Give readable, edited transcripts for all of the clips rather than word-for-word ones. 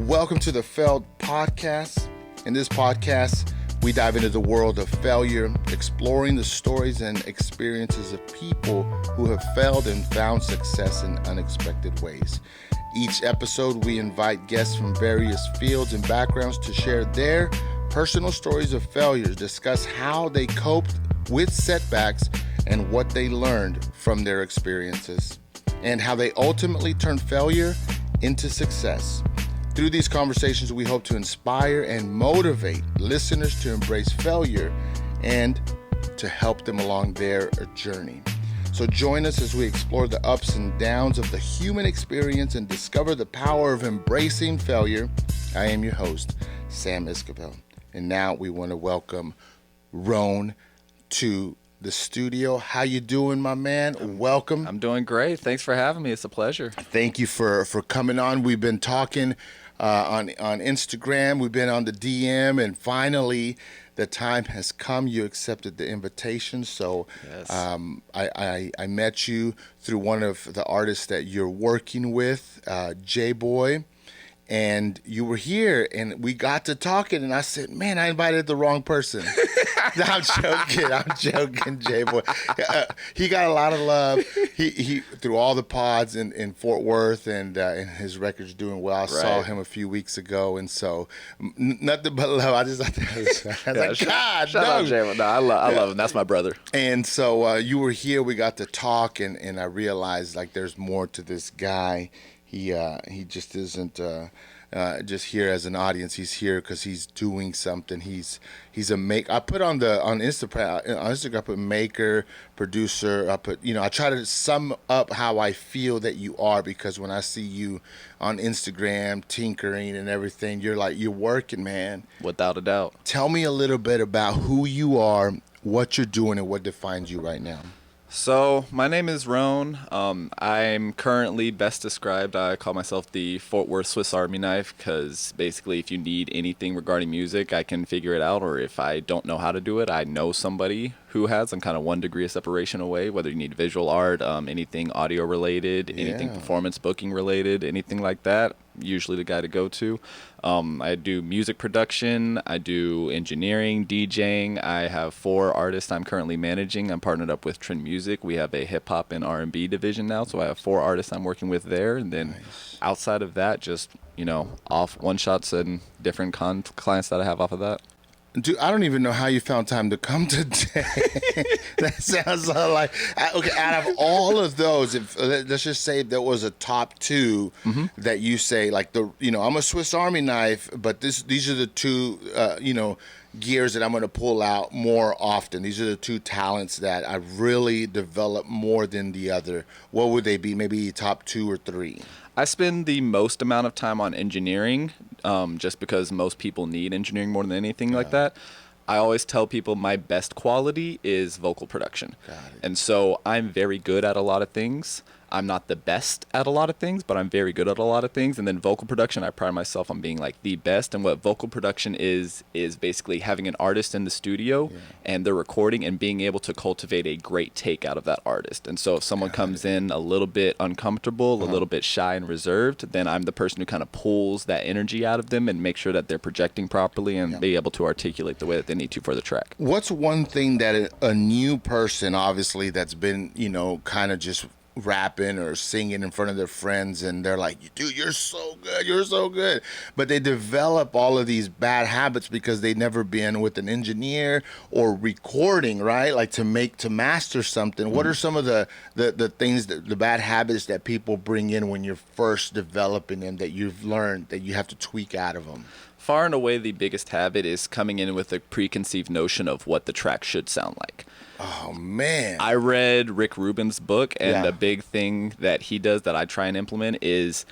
Welcome to the Failed Podcast. In this podcast, we dive into the world of failure, exploring the stories and experiences of people who have failed and found success in unexpected ways. Each episode, we invite guests from various fields and backgrounds to share their personal stories of failures, discuss how they coped with setbacks and what they learned from their experiences, and how they ultimately turned failure into success. Through these conversations, we hope to inspire and motivate listeners to embrace failure and to help them along their journey. So join us as we explore the ups and downs of the human experience and discover the power of embracing failure. I am your host, Sam Esquivel. And now we want to welcome Roane to the studio. How you doing, my man? Welcome. I'm doing great. Thanks for having me. It's a pleasure. Thank you for coming on. We've been talking on Instagram. We've been on the DM, and finally the time has come. You accepted the invitation. So Yes. I met you through one of the artists that you're working with, J-Boy. And you were here, and we got to talking, and I said, man, I invited the wrong person. I'm joking, J-Boy. He got a lot of love. He through all the pods in Fort Worth, and his record's doing well. I saw him a few weeks ago, and so nothing but love. I just thought that was, God, shout out J-Boy. No, I love him. That's my brother. And so you were here. We got to talk, and I realized like there's more to this guy. He just isn't just here as an audience. He's here because he's doing something. He's a I put on Instagram. I put maker, producer. I try to sum up how I feel that you are, because when I see you on Instagram tinkering and everything, you're working, man. Without a doubt. Tell me a little bit about who you are, what you're doing, and what defines you right now. So, my name is Roane. I'm currently best described, I call myself the Fort Worth Swiss Army knife, because basically if you need anything regarding music, I can figure it out, or if I don't know how to do it, I know somebody who has. I'm kind of 1 degree of separation away, whether you need visual art, anything audio related, anything performance booking related, anything like that, usually the guy to go to. I do music production, I do engineering, DJing. I have 4 artists I'm currently managing. I'm partnered up with Trend Music. We have a hip hop and R&B division now, so I have 4 artists I'm working with there. And then outside of that, just, off one-shots and different clients that I have off of that. Dude, I don't even know how you found time to come today. That sounds like, okay, out of all of those, let's just say there was a top 2 that you say, like, I'm a Swiss Army knife, but these are the 2, gears that I'm going to pull out more often. These are the 2 talents that I really develop more than the other. What would they be? Maybe top 2 or 3? I spend the most amount of time on engineering, just because most people need engineering more than anything like that. I always tell people my best quality is vocal production. Got it. And so I'm very good at a lot of things. I'm not the best at a lot of things, but I'm very good at a lot of things. And then vocal production, I pride myself on being like the best. And what vocal production is basically having an artist in the studio and they're recording and being able to cultivate a great take out of that artist. And so if someone comes in a little bit uncomfortable, a little bit shy and reserved, then I'm the person who kind of pulls that energy out of them and make sure that they're projecting properly and be able to articulate the way that they need to for the track. What's one thing that a new person, obviously, that's been, kind of just rapping or singing in front of their friends, and they're like, dude, you're so good, but they develop all of these bad habits because they've never been with an engineer or recording, right? Like to master something. What are some of the things, the bad habits that people bring in when you're first developing them, that you've learned that you have to tweak out of them? Far and away the biggest habit is coming in with a preconceived notion of what the track should sound like. Oh, man. I read Rick Rubin's book, and the big thing that he does that I try and implement is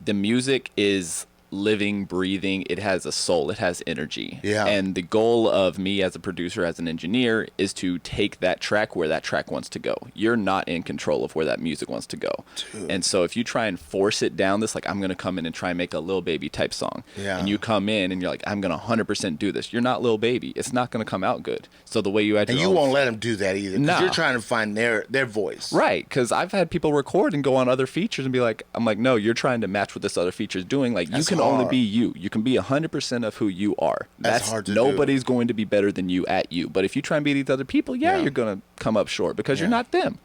the music is living, breathing. It has a soul. It has energy. Yeah. And the goal of me as a producer, as an engineer, is to take that track where that track wants to go. You're not in control of where that music wants to go. Dude. And so if you try and force it down this, like I'm going to come in and try and make a Lil Baby type song. Yeah. And you come in and you're like, I'm going to 100% do this. You're not Lil Baby. It's not going to come out good. So the way you add your And you own... won't let them do that either, because No. you're trying to find their voice. Right, because I've had people record and go on other features and be like, I'm like, no, you're trying to match what this other feature is doing. Like, That's you can only be you. You can be 100% of who you are. That's hard to nobody's going to be better than you at you. But if you try and be these other people, you're going to come up short because you're not them.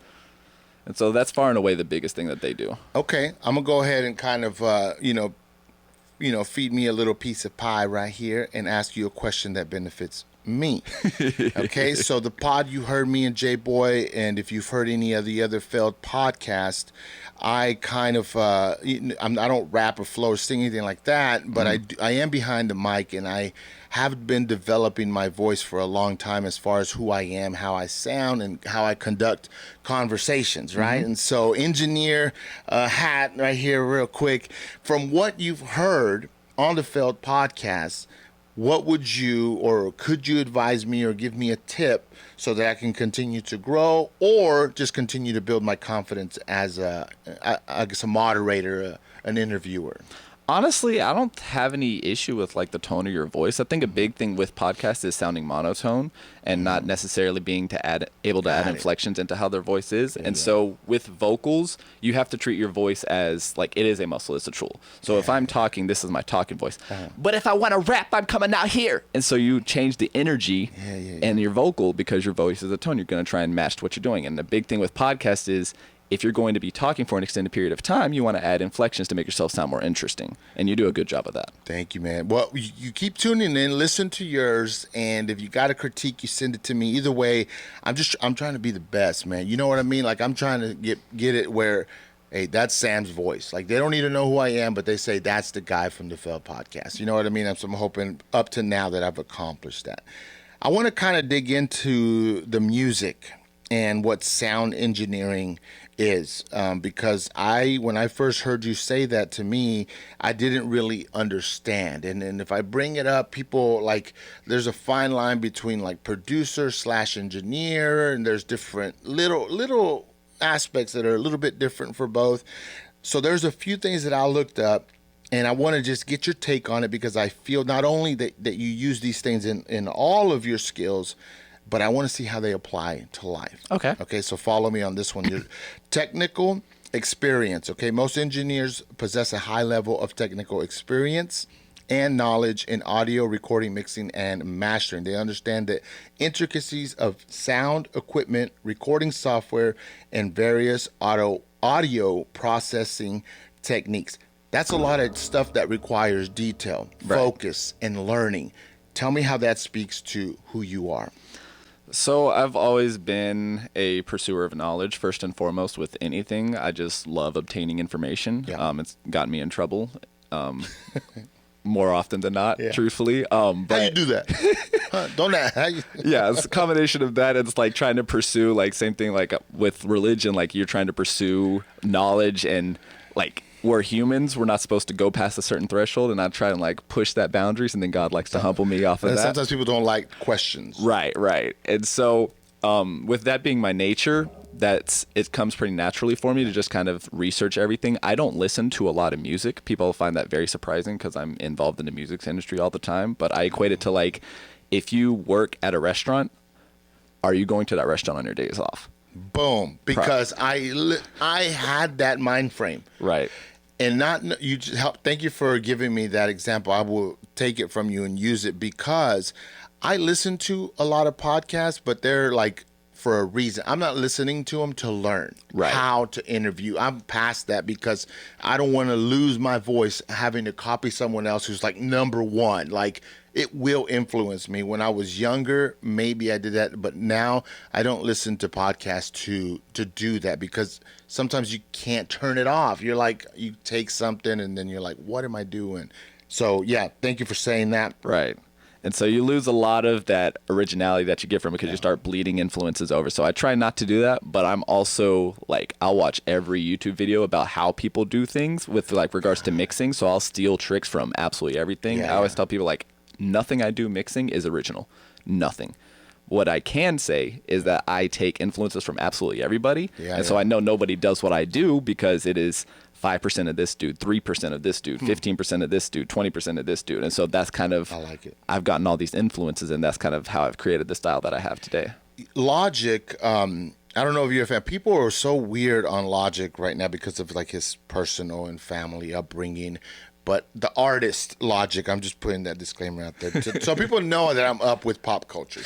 And so that's far and away the biggest thing that they do. Okay, I'm gonna go ahead and kind of feed me a little piece of pie right here and ask you a question that benefits me. Okay, so the pod, you heard me and J Boy, and if you've heard any of the other failed podcast, I kind of I don't rap or flow or sing anything like that, but I am behind the mic, and I have been developing my voice for a long time as far as who I am, how I sound, and how I conduct conversations, right? And so engineer hat right here real quick. From what you've heard on the failed podcast, what would you or could you advise me or give me a tip so that I can continue to grow or just continue to build my confidence as I guess a moderator, an interviewer? Honestly, I don't have any issue with like the tone of your voice. I think a big thing with podcasts is sounding monotone and not necessarily being able to add inflections into how their voice is. And so with vocals, you have to treat your voice as like it is a muscle, it's a tool. So if I'm talking, this is my talking voice. But if I want to rap, I'm coming out here. And so you change the energy and your vocal because your voice is a tone. You're going to try and match what you're doing. And the big thing with podcasts is if you're going to be talking for an extended period of time, you want to add inflections to make yourself sound more interesting. And you do a good job of that. Thank you, man. Well, you keep tuning in, listen to yours, and if you got a critique, you send it to me. Either way, I'm trying to be the best, man. You know what I mean? Like I'm trying to get it where, hey, that's Sam's voice. Like they don't need to know who I am, but they say that's the guy from the Failed Podcast. You know what I mean? So I'm hoping up to now that I've accomplished that. I want to kind of dig into the music and what sound engineering is, because when I first heard you say that to me, I didn't really understand. And if I bring it up, people like there's a fine line between like producer / engineer, and there's different little aspects that are a little bit different for both. So there's a few things that I looked up, and I want to just get your take on it because I feel not only that you use these things in all of your skills, but I want to see how they apply to life. Okay, so follow me on this one. Your technical experience. Okay, most engineers possess a high level of technical experience and knowledge in audio recording, mixing, and mastering. They understand the intricacies of sound equipment, recording software, and various audio processing techniques. That's a lot of stuff that requires detail, focus, and learning. Tell me how that speaks to who you are. So I've always been a pursuer of knowledge, first and foremost, with anything. I just love obtaining information. It's gotten me in trouble more often than not, truthfully. But how you do that? Don't ask. Yeah, it's a combination of that. It's like trying to pursue, like, same thing like with religion, like you're trying to pursue knowledge and like we're humans. We're not supposed to go past a certain threshold, and I try and like push that boundaries, and then God likes to humble me off of that. Sometimes people don't like questions. Right. And so with that being my nature, it comes pretty naturally for me to just kind of research everything. I don't listen to a lot of music. People find that very surprising because I'm involved in the music industry all the time. But I equate it to like, if you work at a restaurant, are you going to that restaurant on your days off? Boom. Because I had that mind frame. Right. And thank you for giving me that example. I will take it from you and use it because I listen to a lot of podcasts, but they're like for a reason. I'm not listening to them to learn how to interview. I'm past that because I don't want to lose my voice having to copy someone else who's like number one. Like it will influence me. When I was younger, maybe I did that, but now I don't listen to podcasts to do that because sometimes you can't turn it off. You're like, you take something and then you're like, what am I doing? So yeah, thank you for saying that. Right. And so you lose a lot of that originality that you get from it because you start bleeding influences over. So I try not to do that, but I'm also like, I'll watch every YouTube video about how people do things with like regards to mixing. So I'll steal tricks from absolutely everything. I always tell people like, nothing I do mixing is original. Nothing. What I can say is that I take influences from absolutely everybody. So I know nobody does what I do because it is 5% of this dude, 3% of this dude, 15% of this dude, 20% of this dude. And so that's kind of, I like it. I've gotten all these influences, and that's kind of how I've created the style that I have today. Logic, I don't know if you're a fan. People are so weird on Logic right now because of like his personal and family upbringing. but the artist Logic, I'm just putting that disclaimer out there so people know that I'm up with pop culture.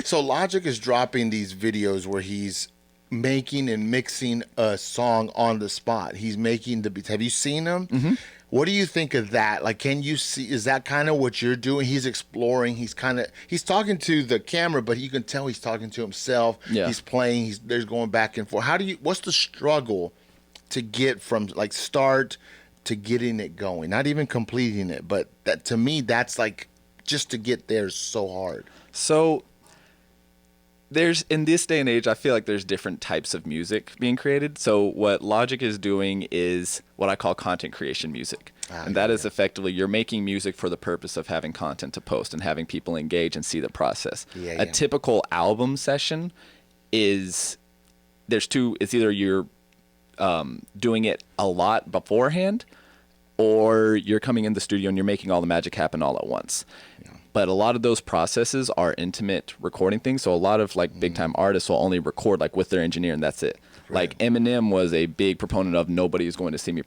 So Logic is dropping these videos where he's making and mixing a song on the spot. He's making the beats. Have you seen them? Mm-hmm. What do you think of that? Like, can you see, is that kind of what you're doing? He's exploring, he's talking to the camera, but you can tell he's talking to himself. Yeah. He's playing, there's going back and forth. What's the struggle to get from like start to getting it going? Not even completing it, but that, to me, that's like, just to get there is so hard. So in this day and age, I feel like there's different types of music being created. So what Logic is doing is what I call content creation music. And that is effectively, you're making music for the purpose of having content to post and having people engage and see the process. A typical album session it's either you're doing it a lot beforehand, or you're coming in the studio and you're making all the magic happen all at once. But a lot of those processes are intimate recording things. So a lot of like big time artists will only record like with their engineer and that's it. Right. Like Eminem was a big proponent of nobody's going to see me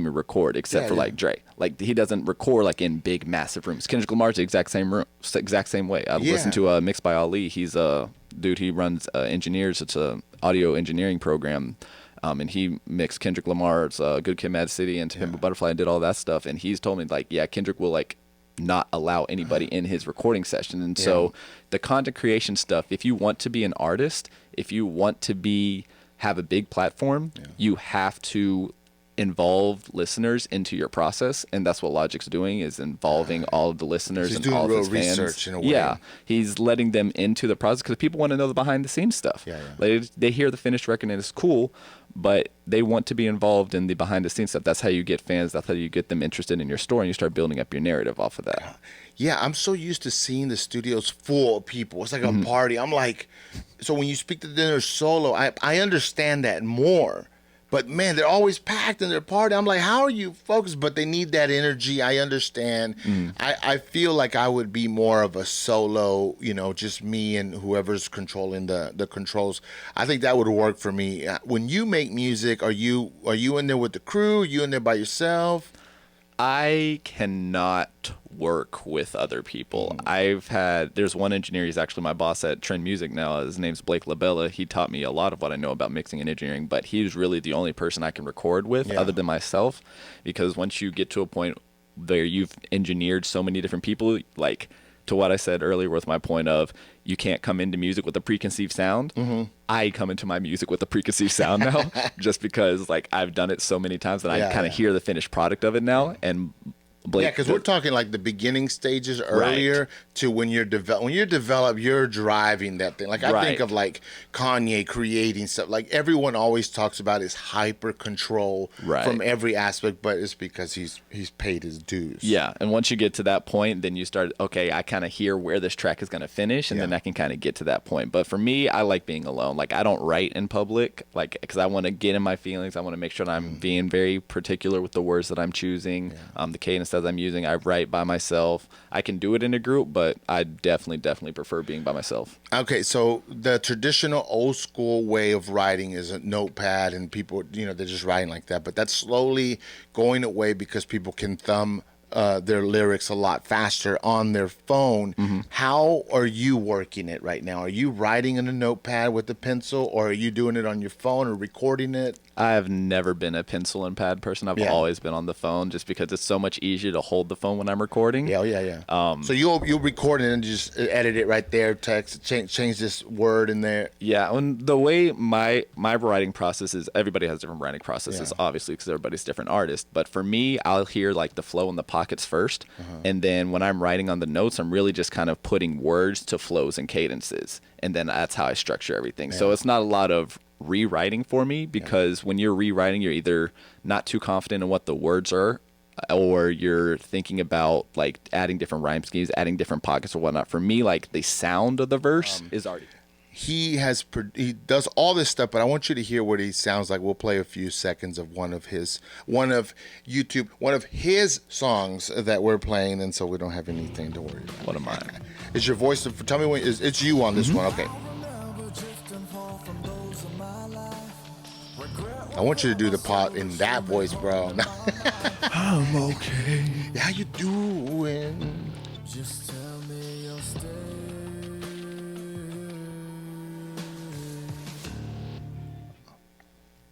record except for like Dre. Like he doesn't record like in big massive rooms. Kendrick Lamar's the exact same way. I listened to Mixed by Ali. He's a dude. He runs engineers. It's a audio engineering program. And he mixed Kendrick Lamar's Good Kid, Mad City and To Pimp a Butterfly and did all that stuff. And he's told me like, Kendrick will like not allow anybody in his recording session. And so the content creation stuff, if you want to be an artist, if you want to have a big platform, you have to involve listeners into your process, and that's what Logic's doing, is involving all of the listeners and all of his fans. Research in a way. He's letting them into the process because people want to know the behind the scenes stuff. Like, they hear the finished record and it's cool, but they want to be involved in the behind the scenes stuff. That's how you get fans. That's how you get them interested in your story, and you start building up your narrative off of that. Yeah, I'm so used to seeing the studios full of people. It's like a party. I'm like, so when you speak to dinner solo, I understand that more. But man, they're always packed in their party. I'm like, how are you focused? But they need that energy. I understand. I feel like I would be more of a solo, just me and whoever's controlling the controls. I think that would work for me. When you make music, are you in there with the crew? Are you in there by yourself? I cannot work with other people. There's one engineer, he's actually my boss at Trend Music now. His name's Blake Labella. He taught me a lot of what I know about mixing and engineering, but he's really the only person I can record with other than myself, because once you get to a point where you've engineered so many different people, like to what I said earlier with my point of you can't come into music with a preconceived sound. I come into my music with a preconceived sound now just because like I've done it so many times that I kind of hear the finished product of it now. And Blake, because we're talking like the beginning stages earlier to when you're you're driving that thing. Like I think of like Kanye creating stuff. Like everyone always talks about his hyper control from every aspect, but it's because he's paid his dues. Yeah, and once you get to that point, then you start, okay, I kind of hear where this track is going to finish, and then I can kind of get to that point. But for me, I like being alone. Like I don't write in public, like because I want to get in my feelings. I want to make sure that I'm being very particular with the words that I'm choosing, the cadence that I'm using. I write by myself. I can do it in a group, but I definitely prefer being by myself. Okay, so the traditional old school way of writing is a notepad, and people, they're just writing like that. But that's slowly going away because people can thumb their lyrics a lot faster on their phone. How are you working it right now? Are you writing in a notepad with a pencil, or are you doing it on your phone or recording it? I have never been a pencil and pad person. I've always been on the phone just because it's so much easier to hold the phone when I'm recording. So you'll record it and just edit it right there, text, change this word in there. Yeah, and the way my writing process is, everybody has different writing processes, obviously, because everybody's different artists. But for me, I'll hear like the flow in the pockets first, and then when I'm writing on the notes, I'm really just kind of putting words to flows and cadences, and then that's how I structure everything. So it's not a lot of rewriting for me, because when you're rewriting, you're either not too confident in what the words are, or you're thinking about like adding different rhyme schemes, adding different pockets or whatnot. For me, like the sound of the verse is already. He does all this stuff, but I want you to hear what he sounds like. We'll play a few seconds of one of his songs that we're playing, and so we don't have anything to worry about. What am I? Is your voice? Tell me when it's you on this one. Okay. I want you to do the pod in that voice, bro. I'm okay. How you doing? Just tell me you'll stay.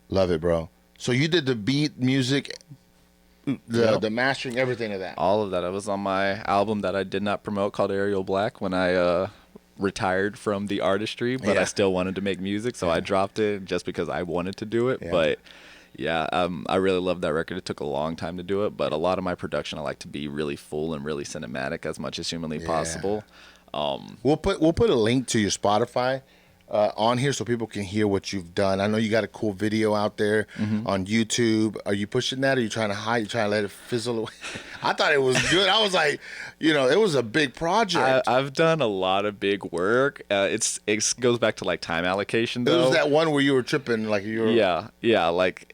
Love it, bro. So you did the beat, music, the mastering, everything of that. All of that. I was on my album that I did not promote called Ariel Black when I retired from the artistry, but I still wanted to make music, so I dropped it just because I wanted to do it. But I really love that record. It took a long time to do it, but a lot of my production I like to be really full and really cinematic as much as humanly possible. We'll put a link to your Spotify on here so people can hear what you've done. I know you got a cool video out there on YouTube. Are you pushing that? Or are you trying to hide? You trying to let it fizzle away? I thought it was good. I was like, it was a big project. I've done a lot of big work. It goes back to like time allocation though. It was that one where you were tripping, like you were. Yeah. Like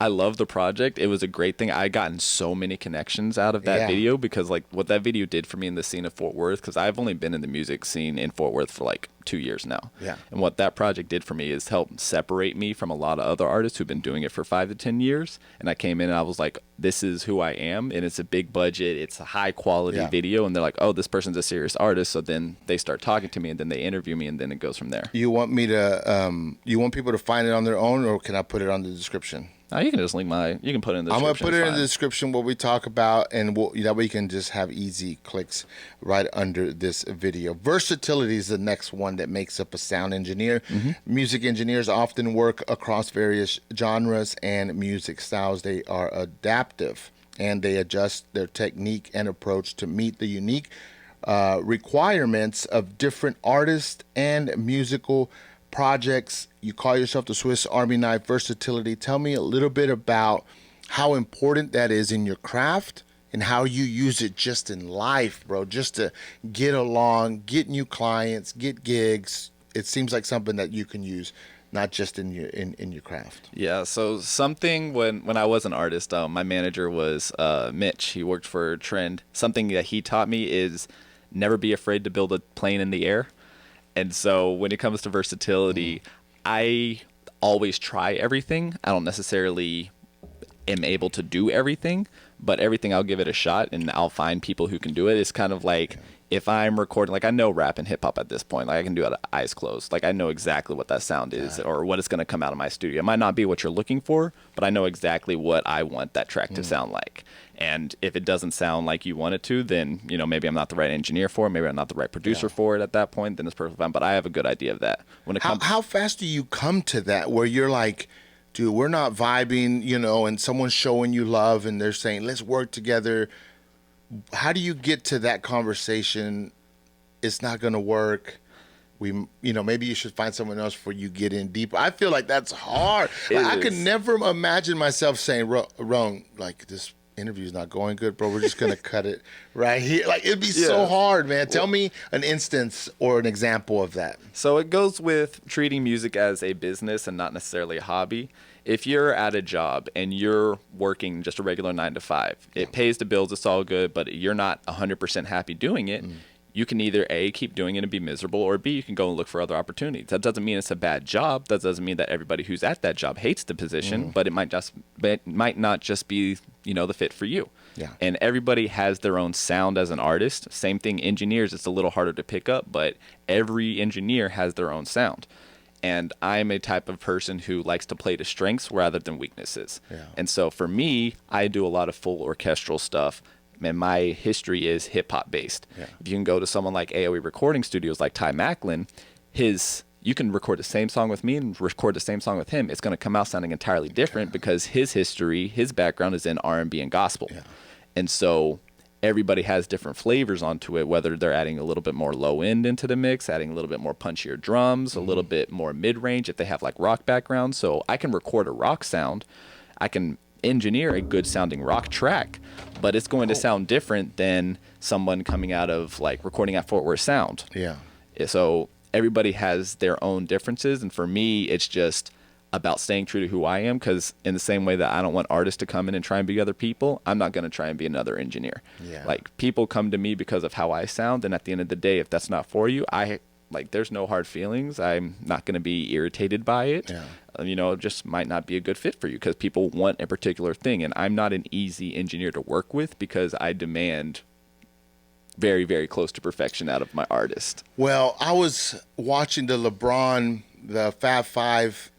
I love the project. It was a great thing. I gotten so many connections out of that video because like what that video did for me in the scene of Fort Worth, because I've only been in the music scene in Fort Worth for like 2 years now. Yeah. And what that project did for me is help separate me from a lot of other artists who've been doing it for 5 to 10 years. And I came in and I was like, this is who I am. And it's a big budget. It's a high quality video. And they're like, oh, this person's a serious artist. So then they start talking to me and then they interview me and then it goes from there. You want me to, you want people to find it on their own, or can I put it on the description? You can just link you can put it in the description. I'm going to put it in the description what we talk about, and that way you can just have easy clicks right under this video. Versatility is the next one that makes up a sound engineer. Music engineers often work across various genres and music styles. They are adaptive, and they adjust their technique and approach to meet the unique requirements of different artists and musical projects. You call yourself the Swiss Army knife. Versatility. Tell me a little bit about how important that is in your craft and how you use it just in life, bro, just to get along, get new clients, get gigs. It seems like something that you can use not just in your craft. Yeah, so something when I was an artist, my manager was Mitch. He worked for Trend. Something that he taught me is never be afraid to build a plane in the air. And so when it comes to versatility, I always try everything. I don't necessarily am able to do everything, but everything I'll give it a shot and I'll find people who can do it. It's kind of like if I'm recording, like I know rap and hip hop at this point, like I can do it with eyes closed. Like I know exactly what that sound is or what is going to come out of my studio. It might not be what you're looking for, but I know exactly what I want that track to sound like. And if it doesn't sound like you want it to, then, maybe I'm not the right engineer for it. Maybe I'm not the right producer for it at that point. Then it's perfectly fine. But I have a good idea of that. When it How fast do you come to that where you're like, dude, we're not vibing, and someone's showing you love and they're saying, let's work together. How do you get to that conversation? It's not going to work. Maybe you should find someone else before you get in deeper. I feel like that's hard. I could never imagine myself saying, Roane, like this interview's not going good, bro. We're just going to cut it right here. Like it'd be so hard, man. Tell me an instance or an example of that. So it goes with treating music as a business and not necessarily a hobby. If you're at a job and you're working just a regular 9 to 5, it pays the bills, it's all good, but you're not 100% happy doing it. You can either A, keep doing it and be miserable, or B, you can go and look for other opportunities. That doesn't mean it's a bad job. That doesn't mean that everybody who's at that job hates the position, but it might not just be, the fit for you. Yeah. And everybody has their own sound as an artist. Same thing, engineers, it's a little harder to pick up, but every engineer has their own sound. And I'm a type of person who likes to play to strengths rather than weaknesses. Yeah. And so for me, I do a lot of full orchestral stuff. And my history is hip-hop based. Yeah. If you can go to someone like AOE recording studios like Ty Macklin, you can record the same song with me and record the same song with him. It's going to come out sounding entirely different because his history, his background is in R&B and gospel. Yeah. And so everybody has different flavors onto it, whether they're adding a little bit more low end into the mix, adding a little bit more punchier drums, a little bit more mid-range if they have like rock background. So I can record a rock sound. I can engineer a good sounding rock track, but it's going to sound different than someone coming out of like recording at Fort Worth Sound. Yeah. So everybody has their own differences. And for me, it's just about staying true to who I am, because in the same way that I don't want artists to come in and try and be other people, I'm not going to try and be another engineer. Yeah. Like people come to me because of how I sound, and at the end of the day, if that's not for you, Like, there's no hard feelings. I'm not going to be irritated by it. Yeah. It just might not be a good fit for you because people want a particular thing. And I'm not an easy engineer to work with because I demand very, very close to perfection out of my artist. Well, I was watching the Fab Five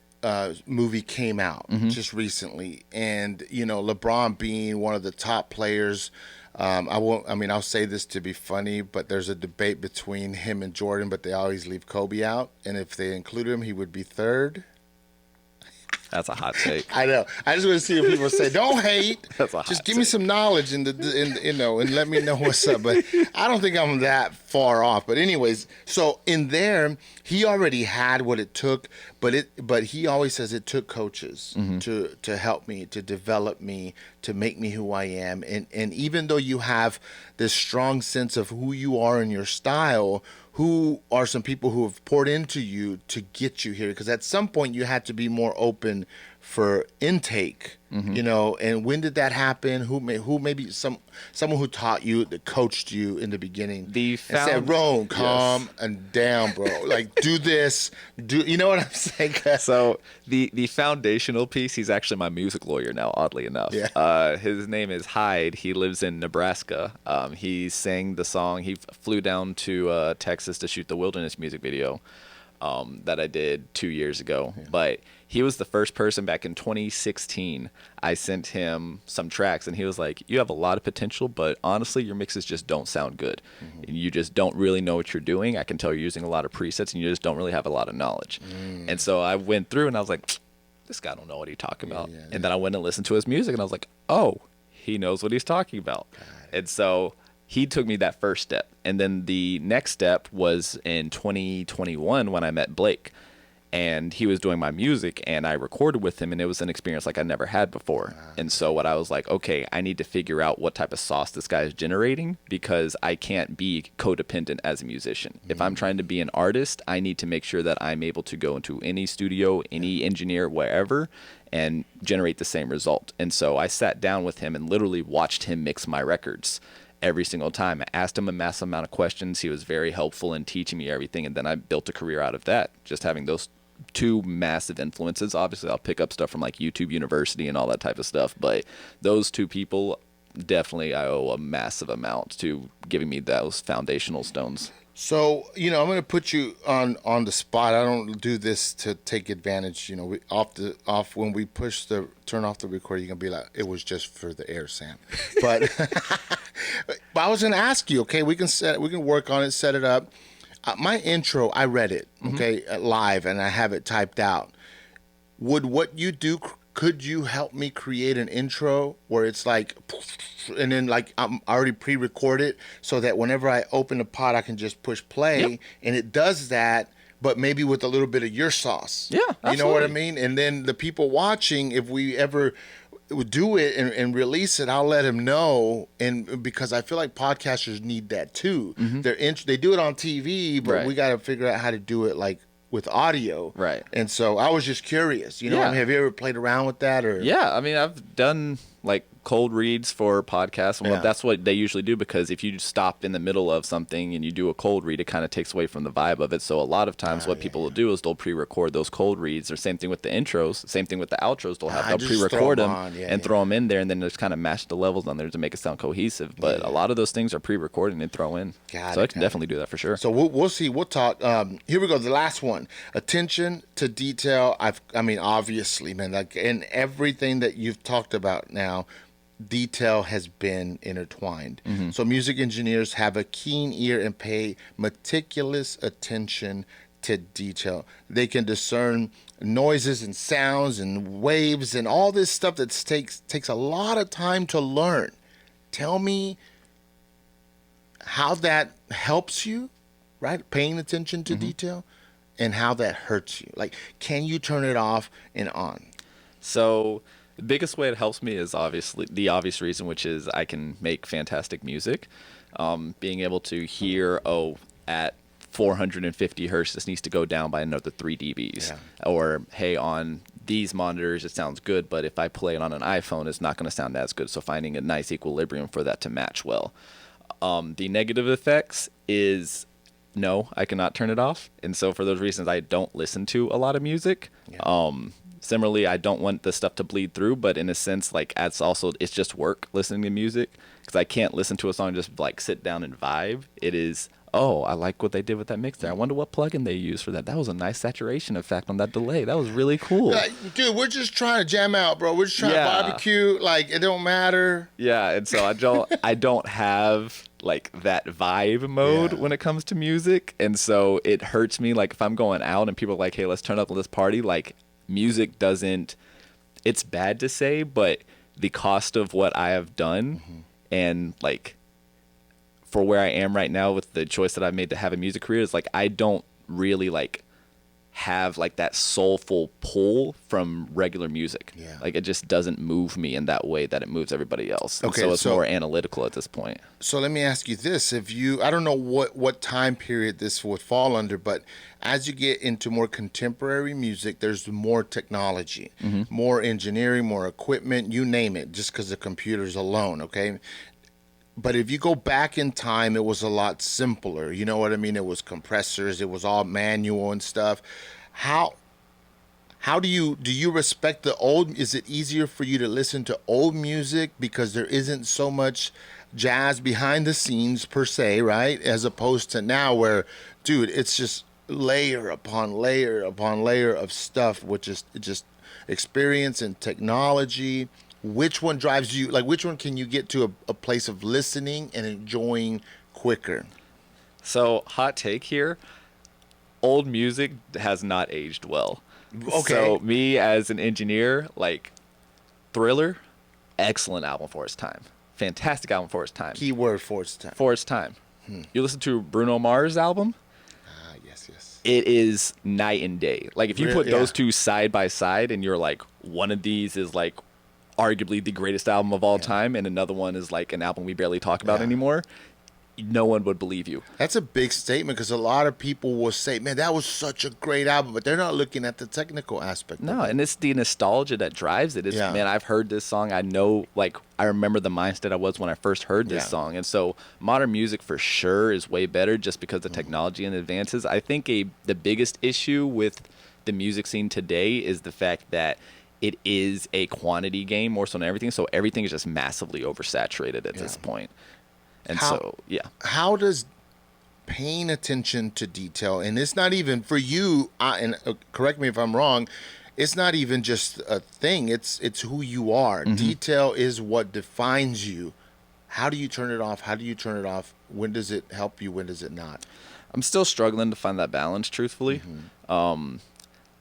movie came out just recently, and LeBron being one of the top players. I'll say this to be funny, but there's a debate between him and Jordan, but they always leave Kobe out, and if they include him, he would be third. That's a hot take. I know. I just want to see if people say, "Don't hate." That's a hot Just give me some knowledge and let me know what's up. But I don't think I'm that far off. But anyways, so in there, he already had what it took. But he always says it took coaches to help me, to develop me, to make me who I am. And even though you have this strong sense of who you are and your style, who are some people who have poured into you to get you here? Because at some point you had to be more open for intake, and when did that happen? Who maybe someone who taught you, that coached you in the beginning, and said, "Roane, calm and down, bro. Like, do this, you know what I'm saying?" So the foundational piece, he's actually my music lawyer now, oddly enough. Yeah. His name is Hyde. He lives in Nebraska. He sang the song. He flew down to Texas to shoot the Wilderness music video that I did 2 years ago. Yeah. But he was the first person back in 2016. I sent him some tracks, and he was like, "You have a lot of potential, but honestly, your mixes just don't sound good. And you just don't really know what you're doing. I can tell you're using a lot of presets, and you just don't really have a lot of knowledge." And so I went through, and I was like, "This guy don't know what he's talking about." And then I went and listened to his music, and I was like, "Oh, he knows what he's talking about." And so he took me that first step. And then the next step was in 2021 when I met Blake. And he was doing my music, and I recorded with him, and it was an experience like I never had before. And so what I was like, okay, I need to figure out what type of sauce this guy is generating, because I can't be codependent as a musician. If I'm trying to be an artist, I need to make sure that I'm able to go into any studio, any engineer, wherever, and generate the same result. And so I sat down with him and literally watched him mix my records every single time. I asked him a massive amount of questions. He was very helpful in teaching me everything, and then I built a career out of that, just having those two massive influences. Obviously, I'll pick up stuff from like YouTube University and all that type of stuff, but those two people, definitely I owe a massive amount to giving me those foundational stones. So, I'm going to put you on the spot. I don't do this to take advantage. When we turn off the recording, you're going to be like, "It was just for the air, Sam." But, but I was going to ask you, okay, we can work on it, set it up. My intro, I read it, okay, live, and I have it typed out. Would what you do, could you help me create an intro where it's like, and then like I'm already pre-recorded, so that whenever I open the pod, I can just push play, and it does that, but maybe with a little bit of your sauce. Yeah, absolutely. You know what I mean? And then the people watching, if we ever do it and release it, I'll let them know, and because I feel like podcasters need that too. They do it on TV, but we got to figure out how to do it like with audio. Right. And so I was just curious, have you ever played around with that? Or Yeah, I mean, I've done like cold reads for podcasts, and that's what they usually do, because if you stop in the middle of something and you do a cold read, it kind of takes away from the vibe of it. So a lot of times what people will do is they'll pre-record those cold reads, or same thing with the intros, same thing with the outros. They'll pre-record them throw them in there, and then just kind of match the levels on there to make it sound cohesive. But a lot of those things are pre-recorded and throw in. So I can definitely do that for sure. So we'll see. We'll talk. Here we go. The last one: attention to detail. Obviously, man, like in everything that you've talked about now, detail has been intertwined. So music engineers have a keen ear and pay meticulous attention to detail. They can discern noises and sounds and waves and all this stuff that takes a lot of time to learn. Tell me how that helps you, right? Paying attention to detail, and how that hurts you. Like, can you turn it off and on? So the biggest way it helps me is obviously the obvious reason, which is I can make fantastic music. Being able to hear, at 450 hertz, this needs to go down by another 3 dBs. Or, hey, on these monitors, it sounds good, but if I play it on an iPhone, it's not going to sound as good. So finding a nice equilibrium for that to match well. The negative effects is no, I cannot turn it off. And so for those reasons, I don't listen to a lot of music. Yeah. Similarly, I don't want the stuff to bleed through, but in a sense, like it's just work listening to music, because I can't listen to a song and just like sit down and vibe. It is, oh, I like what they did with that mix there. I wonder what plugin they used for that. That was a nice saturation effect on that delay. That was really cool. Like, dude, we're just trying to jam out, bro. We're just trying Yeah. to barbecue. Like, it don't matter. Yeah, and so I don't have like that vibe mode Yeah. when it comes to music, and so it hurts me. Like if I'm going out and people are like, "Hey, let's turn up, let's party," like music doesn't. It's bad to say, but the cost of what I have done, and like for where I am right now with the choice that I've made to have a music career, is like I don't really like have like that soulful pull from regular music. Yeah. Like it just doesn't move me in that way that it moves everybody else. And Okay, so it's so- more analytical at this point. So let me ask you this. I don't know what time period this would fall under, but as you get into more contemporary music, there's more technology, more engineering, more equipment, you name it, just because of computers alone, okay? But if you go back in time, it was a lot simpler. You know what I mean? It was compressors. It was all manual and stuff. How do you respect the old? Is it easier for you to listen to old music because there isn't so much jazz behind the scenes per se, right? As opposed to now where, dude, it's just layer upon layer upon layer of stuff, which is just experience and technology. Which one drives you? Like, which one can you get to a place of listening and enjoying quicker? So hot take here, old music has not aged well. Okay. So me as an engineer, like Thriller, excellent album for its time. Fantastic album for its time. Keyword for its time. For its time. You listen to Bruno Mars' album, Ah, yes. it is night and day. Like if you put Yeah. those two side by side and you're like, one of these is like arguably the greatest album of all time and another one is like an album we barely talk about Yeah. anymore, no one would believe you. That's a big statement because a lot of people will say, man, that was such a great album, but they're not looking at the technical aspect No, of it. and it's the nostalgia that drives it. It's, Yeah. man, I've heard this song. I know, like, I remember the mindset I was when I first heard this Yeah. song. And so modern music for sure is way better just because the technology and advances. I think the biggest issue with the music scene today is the fact that it is a quantity game more so than everything. So everything is just massively oversaturated at this point. And How does paying attention to detail, and it's not even for you, and correct me if I'm wrong, it's not even just a thing, it's who you are. Detail is what defines you. How do you turn it off? How do you turn it off? When does it help you? When does it not? I'm still struggling to find that balance, truthfully.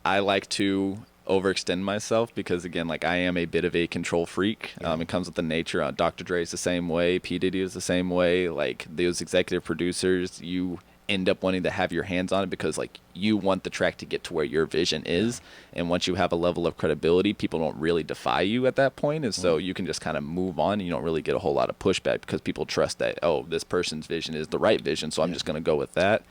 I like to overextend myself because, again, like I am a bit of a control freak. It comes with the nature. Dr. Dre is the same way. P. Diddy is the same way. Like those executive producers, you end up wanting to have your hands on it because like you want the track to get to where your vision is. And once you have a level of credibility, people don't really defy you at that point. And so you can just kind of move on. And you don't really get a whole lot of pushback because people trust that, oh, this person's vision is the right vision. So I'm just going to go with that.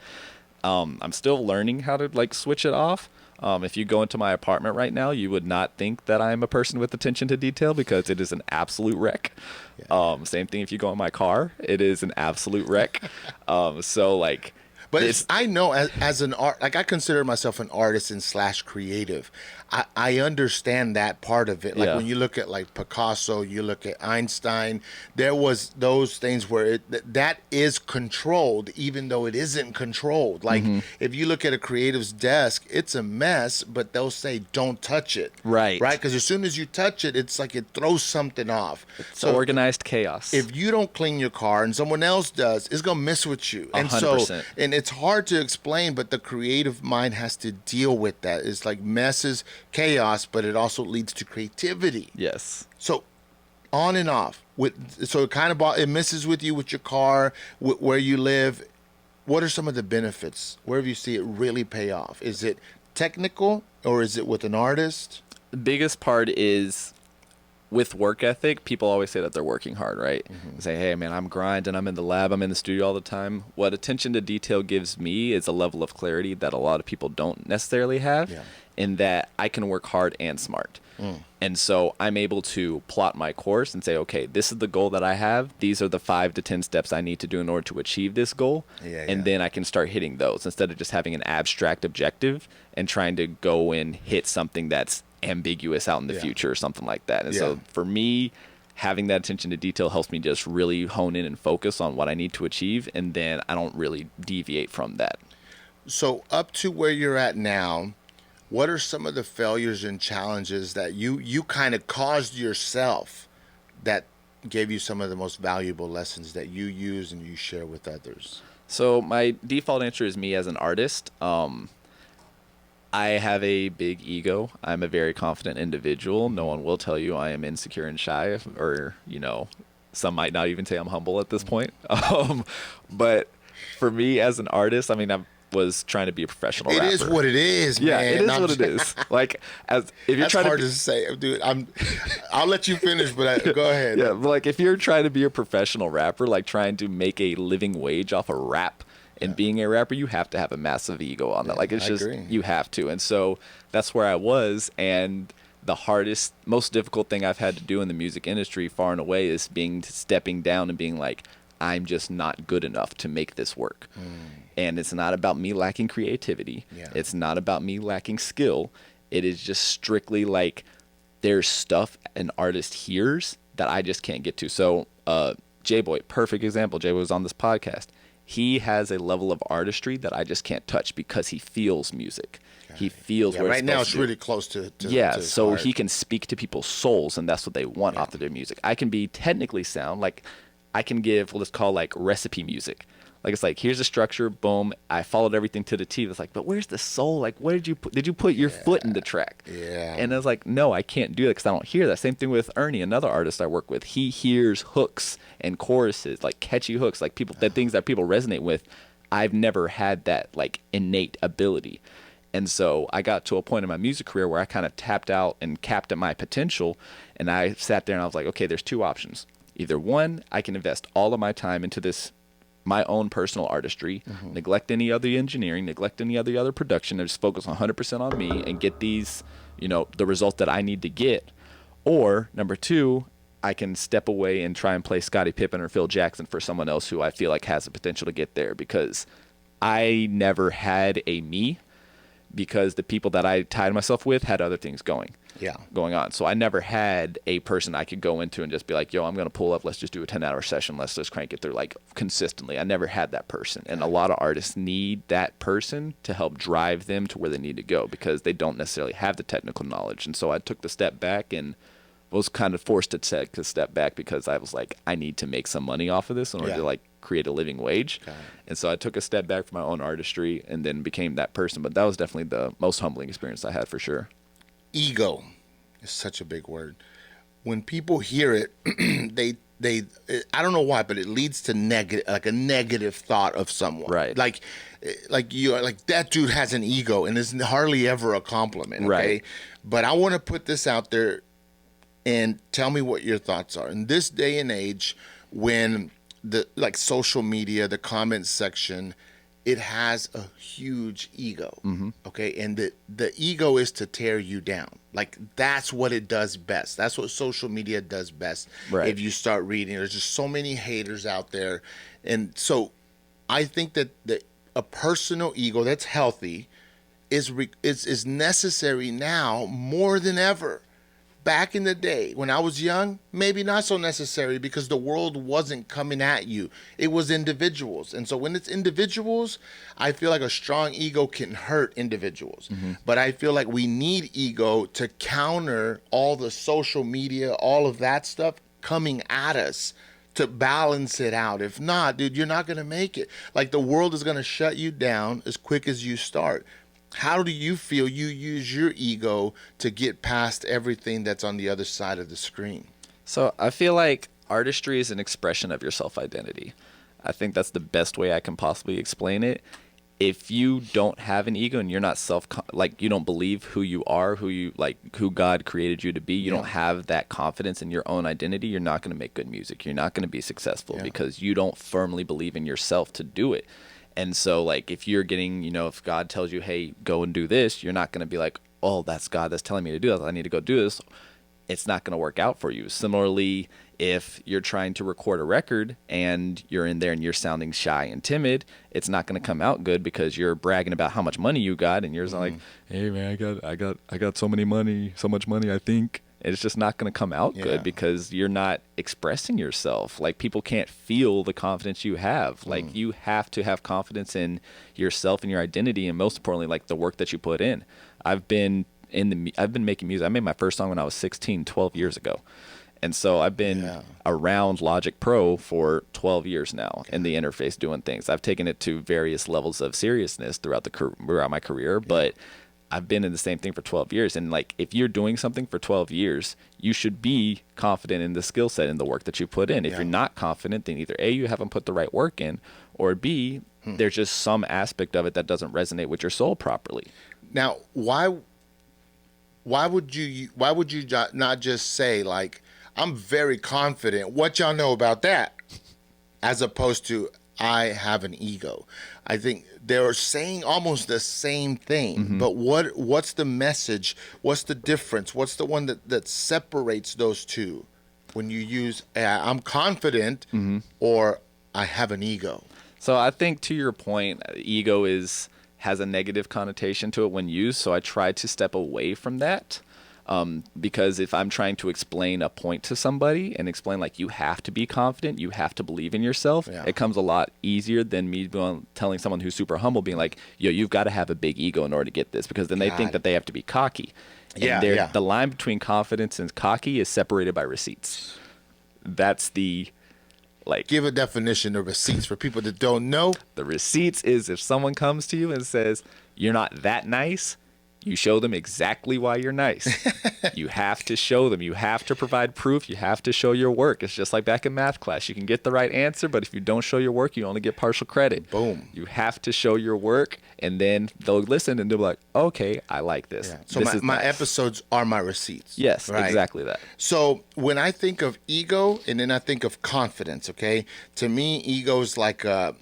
I'm still learning how to like switch it off. If you go into my apartment right now, you would not think that I'm a person with attention to detail because it is an absolute wreck. Same thing if you go in my car, it is an absolute wreck. So like, But I know as an art, like I consider myself an artist and / creative. I understand that part of it. Like Yeah. when you look at like Picasso, you look at Einstein, there was those things where that is controlled, even though it isn't controlled. Like if you look at a creative's desk, it's a mess, but they'll say, don't touch it. Right. Right. Because as soon as you touch it, it's like it throws something off. it's organized chaos. If you don't clean your car and someone else does, it's gonna mess with you. And 100%. and it's hard to explain, but the creative mind has to deal with that. It's like messes, chaos, but it also leads to creativity. Yes. So on and off so it kind of it messes with you with your car, where you live. What are some of the benefits? Where do you see it really pay off? Is it technical or is it with an artist? The biggest part is with work ethic, people always say that they're working hard, right? Say, hey, man, I'm grinding. I'm in the lab. I'm in the studio all the time. What attention to detail gives me is a level of clarity that a lot of people don't necessarily have, in that I can work hard and smart. And so I'm able to plot my course and say, okay, this is the goal that I have. These are the 5 to 10 steps I need to do in order to achieve this goal. And then I can start hitting those instead of just having an abstract objective and trying to go and hit something that's ambiguous out in the future or something like that. And so for me, having that attention to detail helps me just really hone in and focus on what I need to achieve, and then I don't really deviate from that. So up to where you're at now, what are some of the failures and challenges that you kind of caused yourself that gave you some of the most valuable lessons that you use and you share with others? So my default answer is me as an artist. I have a big ego. I'm a very confident individual. No one will tell you I am insecure and shy, or, some might not even say I'm humble at this point. But for me as an artist, I mean, I was trying to be a professional rapper. It is what it is, man. Yeah, it is what it is. Like, if you're that's trying hard to to say, dude. I'll let you finish, but go ahead. Yeah, but like if you're trying to be a professional rapper, like trying to make a living wage off of rap, and being a rapper, you have to have a massive ego on that. Like, it's just, you have to. And so that's where I was. And the hardest, most difficult thing I've had to do in the music industry far and away is stepping down and being like, I'm just not good enough to make this work. And it's not about me lacking creativity. It's not about me lacking skill. It is just strictly like there's stuff an artist hears that I just can't get to. So J-Boy, perfect example. J-Boy was on this podcast. He has a level of artistry that I just can't touch because he feels music. He feels where right now it's it's really close to so heart. he can speak to people's souls, and that's what they want off of their music. I can be technically sound, like I can give what it's called like recipe music. Like, it's like, here's a structure, boom, I followed everything to the T. It's like, but where's the soul? Like, where did you put your foot in the track? And I was like, no, I can't do that because I don't hear that. Same thing with Ernie, another artist I work with. He hears hooks and choruses, like catchy hooks, like the things that people resonate with. I've never had that like innate ability. And so I got to a point in my music career where I kind of tapped out and capped at my potential. And I sat there and I was like, okay, there's 2 options. Either one, I can invest all of my time into this, my own personal artistry, neglect any other engineering, neglect any other production, and just focus 100% on me and get these, the result that I need to get. Or number 2, I can step away and try and play Scottie Pippen or Phil Jackson for someone else who I feel like has the potential to get there, because I never had a me, because the people that I tied myself with had other things going on. So I never had a person I could go into and just be like, yo, I'm going to pull up. Let's just do a 10-hour session. Let's just crank it through like consistently. I never had that person. And a lot of artists need that person to help drive them to where they need to go, because they don't necessarily have the technical knowledge. And so I took the step back and was kind of forced to take a step back, because I was like, I need to make some money off of this in order to like create a living wage. And so I took a step back from my own artistry and then became that person. But that was definitely the most humbling experience I had, for sure. Ego is such a big word. When people hear it, they I don't know why, but it leads to a negative thought of someone. Right. Like that dude has an ego, and it's hardly ever a compliment. Okay. Right. But I want to put this out there and tell me what your thoughts are. In this day and age, when the social media, the comments section, it has a huge ego. Okay, and the ego is to tear you down. Like, that's what it does best. That's what social media does best. Right. If you start reading, there's just so many haters out there, and so I think that a personal ego that's healthy is necessary now more than ever. Back in the day, when I was young, maybe not so necessary, because the world wasn't coming at you. It was individuals. And so when it's individuals, I feel like a strong ego can hurt individuals. But I feel like we need ego to counter all the social media, all of that stuff coming at us, to balance it out. If not, dude, you're not going to make it. Like, the world is going to shut you down as quick as you start. How do you feel you use your ego to get past everything that's on the other side of the screen? So I feel like artistry is an expression of your self-identity. I think that's the best way I can possibly explain it. if you don't have an ego and you're not you don't believe who you are, who God created you to be, you don't have that confidence in your own identity, you're not going to make good music. You're not going to be successful because you don't firmly believe in yourself to do it. And so like if you're getting, if God tells you, hey, go and do this, you're not going to be like, oh, that's God that's telling me to do this. I need to go do this. It's not going to work out for you. Similarly, if you're trying to record a record and you're in there and you're sounding shy and timid, it's not going to come out good because you're bragging about how much money you got and you're like, hey man, I got so much money, I think. It's just not going to come out good because you're not expressing yourself. Like people can't feel the confidence you have. Like you have to have confidence in yourself and your identity, and most importantly, like the work that you put in. I've been making music. I made my first song when I was 16, 12 years ago. And so I've been around Logic Pro for 12 years now in the interface doing things. I've taken it to various levels of seriousness throughout my career, but I've been in the same thing for 12 years. And like, if you're doing something for 12 years, you should be confident in the skill set and the work that you put in. If you're not confident, then either A, you haven't put the right work in, or B, there's just some aspect of it that doesn't resonate with your soul properly. Now, why would you not just say like, I'm very confident, what y'all know about that, as opposed to I have an ego? I think they're saying almost the same thing, but what's the message? What's the difference? What's the one that separates those two when you use I'm confident or I have an ego? So I think to your point, ego has a negative connotation to it when used, so I try to step away from that. Because if I'm trying to explain a point to somebody and explain like you have to be confident, you have to believe in yourself, it comes a lot easier than me telling someone who's super humble, being like, yo, you've got to have a big ego in order to get this, because then they think that they have to be cocky. And the line between confidence and cocky is separated by receipts. That's the give a definition of receipts for people that don't know. The receipts is if someone comes to you and says, you're not that nice, you show them exactly why you're nice. You have to show them. You have to provide proof. You have to show your work. It's just like back in math class. You can get the right answer, but if you don't show your work, you only get partial credit. Boom. You have to show your work, and then they'll listen and they'll be like, okay, I like this. Yeah. So my episodes are my receipts. Yes, right? Exactly that. So when I think of ego and then I think of confidence, okay, to me, ego is like a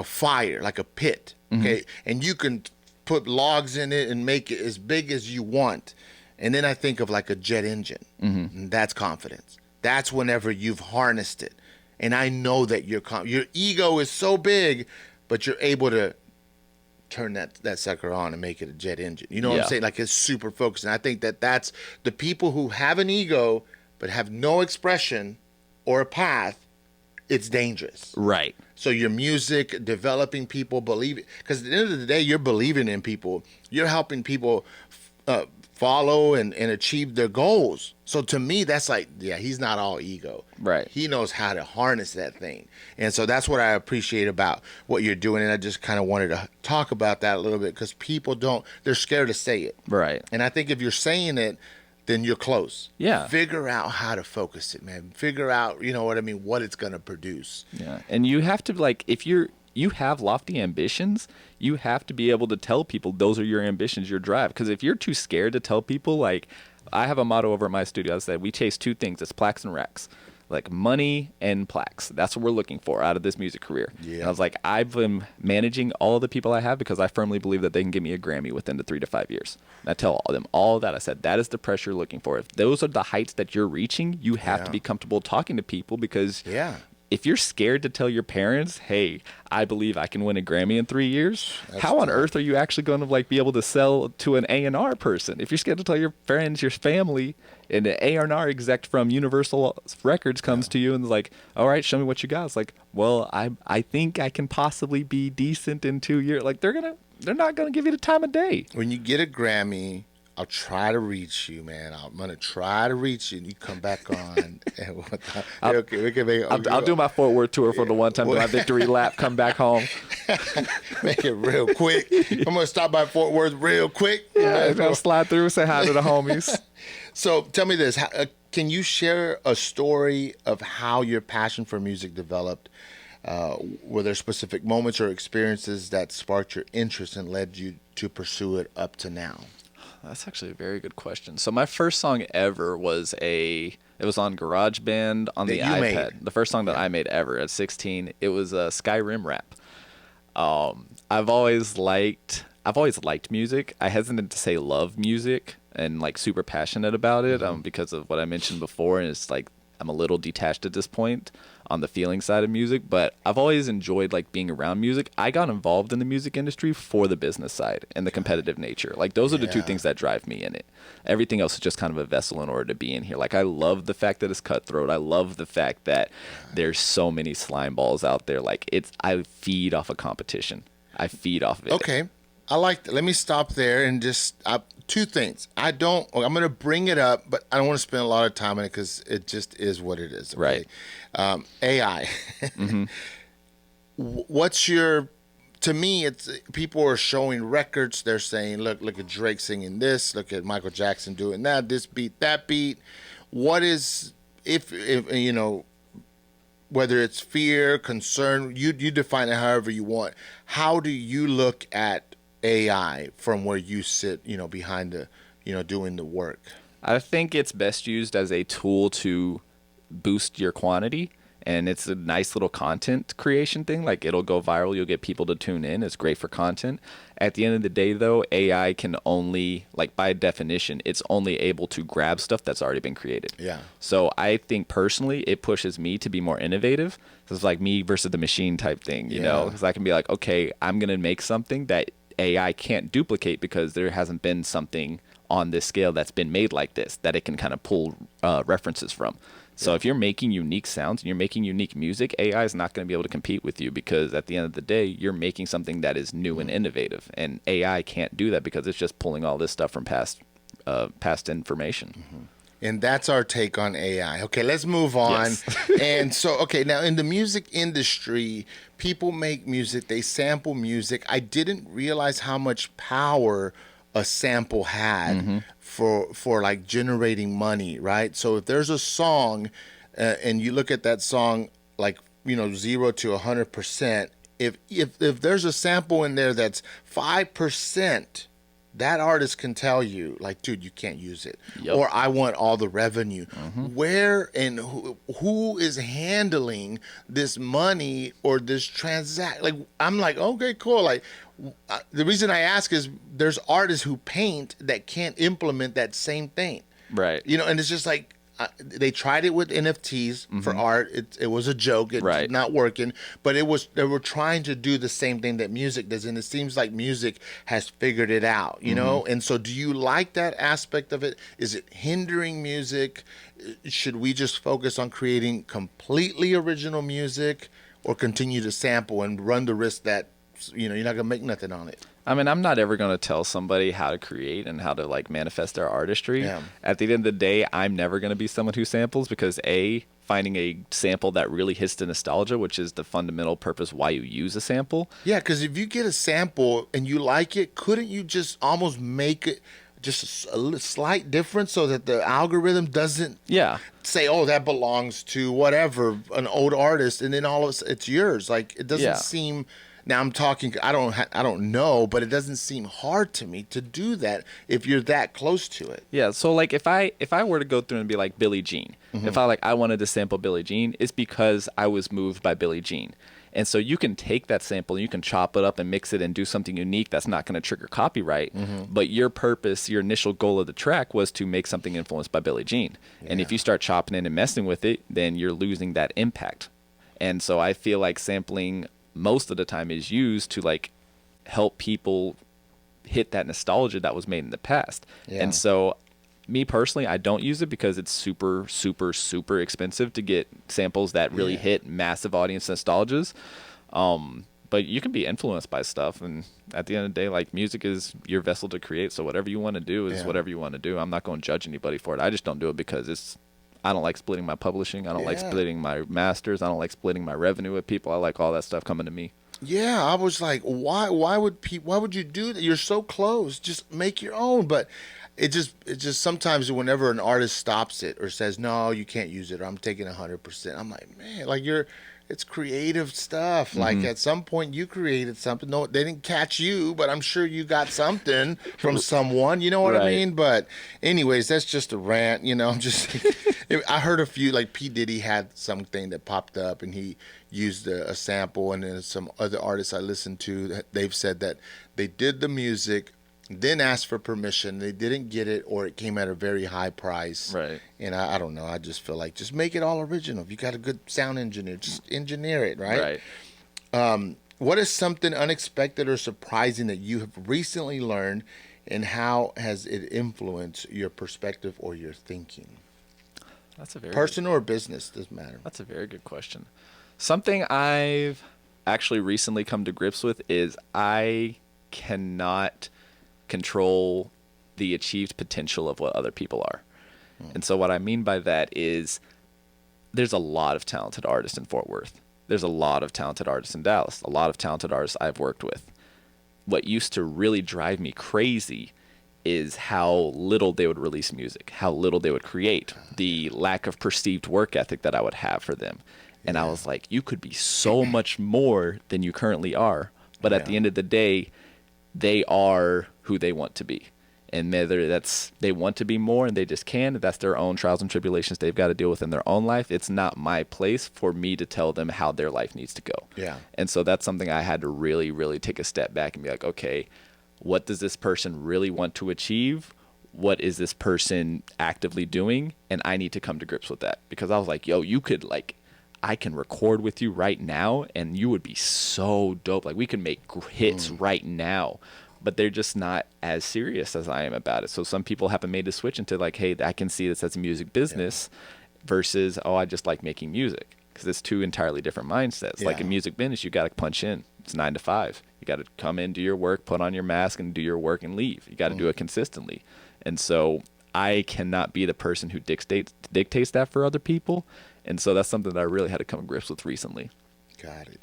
fire, like a pit, okay, and you can put logs in it and make it as big as you want. And then I think of like a jet engine. And that's confidence. That's whenever you've harnessed it. And I know that your ego is so big, but you're able to turn that sucker on and make it a jet engine. You know what I'm saying? Like it's super focused. And I think that's the people who have an ego but have no expression or a path, it's dangerous. Right. So your music, developing people, believe it. Because at the end of the day, you're believing in people. You're helping people follow and achieve their goals. So to me, that's like, he's not all ego. Right. He knows how to harness that thing. And so that's what I appreciate about what you're doing. And I just kind of wanted to talk about that a little bit because people they're scared to say it. Right. And I think if you're saying it, then you're close. Yeah. Figure out how to focus it, man. Figure out, you know what I mean, what it's going to produce. Yeah. And you have to, if you have lofty ambitions, you have to be able to tell people those are your ambitions, your drive. Because if you're too scared to tell people, I have a motto over at my studio. I said, we chase two things. It's plaques and racks. Like money and plaques. That's what we're looking for out of this music career. Yeah. And I was like, I've been managing all the people I have because I firmly believe that they can give me a Grammy within the 3 to 5 years. And I tell them all that. I said, that is the pressure you're looking for. If those are the heights that you're reaching, you have to be comfortable talking to people because if you're scared to tell your parents, hey, I believe I can win a Grammy in 3 years, how on earth are you actually going to be able to sell to an A&R person? If you're scared to tell your friends, your family, and an A&R exec from Universal Records comes to you and is like, all right, show me what you got. It's like, well, I think I can possibly be decent in 2 years. Like they're not gonna give you the time of day. When you get a Grammy, I'll try to reach you, man. I'm gonna try to reach you, and you come back on. I'll do my Fort Worth tour for the one time, do my victory lap, come back home. Make it real quick. I'm gonna stop by Fort Worth real quick. Yeah, I'll slide through, say hi to the homies. So tell me this: can you share a story of how your passion for music developed? Were there specific moments or experiences that sparked your interest and led you to pursue it up to now? That's actually a very good question. So my first song ever was it was on GarageBand on That the you iPad. made. The first song that I made ever at 16. It was a Skyrim rap. I've always liked music. I hesitant to say love music and like super passionate about it because of what I mentioned before, and it's like I'm a little detached at this point on the feeling side of music, but I've always enjoyed like being around music. I got involved in the music industry for the business side and the competitive nature. Like those are the two things that drive me in it. Everything else is just kind of a vessel in order to be in here. Like I love the fact that it's cutthroat. I love the fact that there's so many slime balls out there. Like I feed off of competition. I feed off of it. Okay. I like that. Let me stop there and just two things. I'm going to bring it up, but I don't want to spend a lot of time on it because it just is what it is. Okay? Right. AI. To me, it's people are showing records. They're saying, look at Drake singing this. Look at Michael Jackson doing that. This beat, that beat. What is, if you know, whether it's fear, concern, you define it however you want. How do you look at AI from where you sit, behind doing the work? I think it's best used as a tool to boost your quantity, and it's a nice little content creation thing. Like it'll go viral, you'll get people to tune in. It's great for content. At the end of the day though, AI can only, like by definition, it's only able to grab stuff that's already been created. Yeah. So I think personally it pushes me to be more innovative. It's like me versus the machine type thing, you know, because I can be like, okay, I'm going to make something that AI can't duplicate because there hasn't been something on this scale that's been made like this that it can kind of pull references from. So if you're making unique sounds and you're making unique music, AI is not going to be able to compete with you because at the end of the day, you're making something that is new and innovative. And AI can't do that because it's just pulling all this stuff from past information. And that's our take on AI. Okay, let's move on. Yes. And so, okay, now in the music industry, people make music, they sample music. I didn't realize how much power a sample had for like generating money, right? So if there's a song and you look at that song like, 0 to 100%, if there's a sample in there that's 5%, that artist can tell you, like, dude, you can't use it. Yep. Or I want all the revenue. Where and who is handling this money or this transact? Like, I'm like, okay, cool. Like, the reason I ask is there's artists who paint that can't implement that same thing. Right. And it's just like, they tried it with NFTs for art. It was a joke. It's not working. But they were trying to do the same thing that music does, and it seems like music has figured it out. And so, do you like that aspect of it? Is it hindering music? Should we just focus on creating completely original music, or continue to sample and run the risk that you're not gonna make nothing on it? I mean, I'm not ever going to tell somebody how to create and how to like manifest their artistry. Yeah. At the end of the day, I'm never going to be someone who samples because finding a sample that really hits the nostalgia, which is the fundamental purpose why you use a sample. Yeah, because if you get a sample and you like it, couldn't you just almost make it just a slight difference so that the algorithm doesn't say, oh, that belongs to whatever, an old artist, and then it's yours. Like, it doesn't seem... Now I'm talking. I don't know, but it doesn't seem hard to me to do that if you're that close to it. Yeah. So like, if I were to go through and be like Billie Jean, if I wanted to sample Billie Jean, it's because I was moved by Billie Jean, and so you can take that sample and you can chop it up and mix it and do something unique that's not going to trigger copyright. But your purpose, your initial goal of the track was to make something influenced by Billie Jean, and if you start chopping it and messing with it, then you're losing that impact. And so I feel like sampling most of the time is used to like help people hit that nostalgia that was made in the past. And so me personally, I don't use it because it's super, super, super expensive to get samples that really hit massive audience nostalgias. But you can be influenced by stuff. And at the end of the day, like, music is your vessel to create. So whatever you want to do is whatever you want to do. I'm not going to judge anybody for it. I just don't do it because I don't like splitting my publishing. I don't like splitting my masters. I don't like splitting my revenue with people. I like all that stuff coming to me. Yeah, I was like, why would you do that? You're so close. Just make your own. But it just sometimes whenever an artist stops it or says, no, you can't use it, or I'm taking 100%, I'm like, man, like it's creative stuff. Like at some point you created something. No, they didn't catch you, but I'm sure you got something from someone. You know what I Right. mean? But anyways, that's just a rant. You know, I'm just. I heard a few, like P Diddy had something that popped up, and he used a sample, and then some other artists I listened to, they've said that they did the music, then asked for permission. They didn't get it, or it came at a very high price. Right. And I don't know. I just feel like just make it all original. If you got a good sound engineer, just engineer it, right? What is something unexpected or surprising that you have recently learned, and how has it influenced your perspective or your thinking? That's a very Personal or business, doesn't matter. That's a very good question. Something I've actually recently come to grips with is I cannot control the achieved potential of what other people are. And so what I mean by that is there's a lot of talented artists in Fort Worth. There's a lot of talented artists in Dallas, a lot of talented artists I've worked with. What used to really drive me crazy is how little they would release music, how little they would create, the lack of perceived work ethic that I would have for them. And I was like, you could be so much more than you currently are. But at the end of the day, they are who they want to be. And whether that's they want to be more and they just can, that's their own trials and tribulations they've got to deal with in their own life. It's not my place for me to tell them how their life needs to go. Yeah. And so that's something I had to really, really take a step back and be like, okay, what does this person really want to achieve? What is this person actively doing? And I need to come to grips with that, because I was like, yo, you could I can record with you right now and you would be so dope. Like we could make hits right now, but they're just not as serious as I am about it. So some people haven't made the switch into like, hey, I can see this as a music business versus, oh, I just like making music. Because it's two entirely different mindsets. Like in music business, you got to punch in. It's 9 to 5. You got to come in, do your work, put on your mask, and do your work and leave. You got to do it consistently. And so I cannot be the person who dictates that for other people. And so that's something that I really had to come to grips with recently. Got it.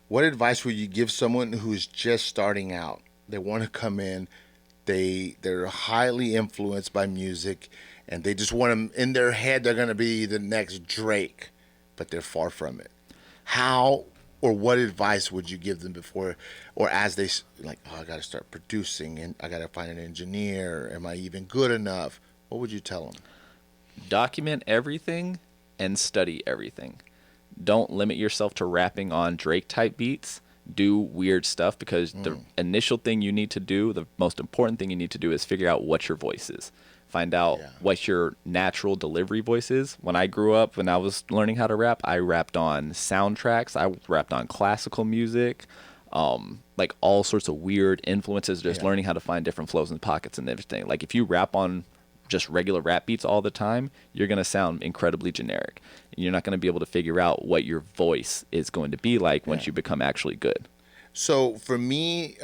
What advice would you give someone who's just starting out? They want to come in, they're highly influenced by music, and they just want them in their head. They're going to be the next Drake, but they're far from it. How or what advice would you give them before, or as they like, oh, I got to start producing, and I got to find an engineer. Am I even good enough? What would you tell them? Document everything and study everything. Don't limit yourself to rapping on Drake type beats. Do weird stuff, because the initial thing you need to do, the most important thing you need to do, is figure out what your voice is. Find out what your natural delivery voice is. When I grew up, when I was learning how to rap, I rapped on soundtracks. I rapped on classical music, like all sorts of weird influences, just learning how to find different flows and pockets and everything. Like if you rap on just regular rap beats all the time, you're going to sound incredibly generic. You're not going to be able to figure out what your voice is going to be like once you become actually good. So for me,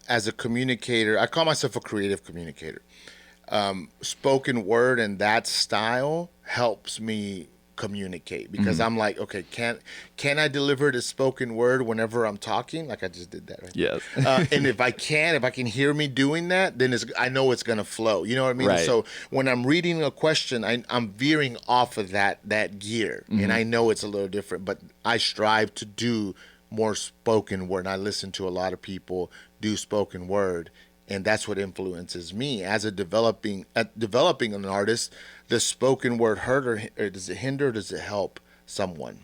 as a communicator, I call myself a creative communicator. Spoken word and that style helps me communicate, because I'm like, okay, can I deliver the spoken word whenever I'm talking? Like I just did that, right? Yes. And if I can hear me doing that, then I know it's gonna flow. You know what I mean? Right. So when I'm reading a question, I'm veering off of that gear, and I know it's a little different, but I strive to do more spoken word. And I listen to a lot of people do spoken word, and that's what influences me as a developing an artist. The spoken word hurt, or does it hinder, or does it help someone?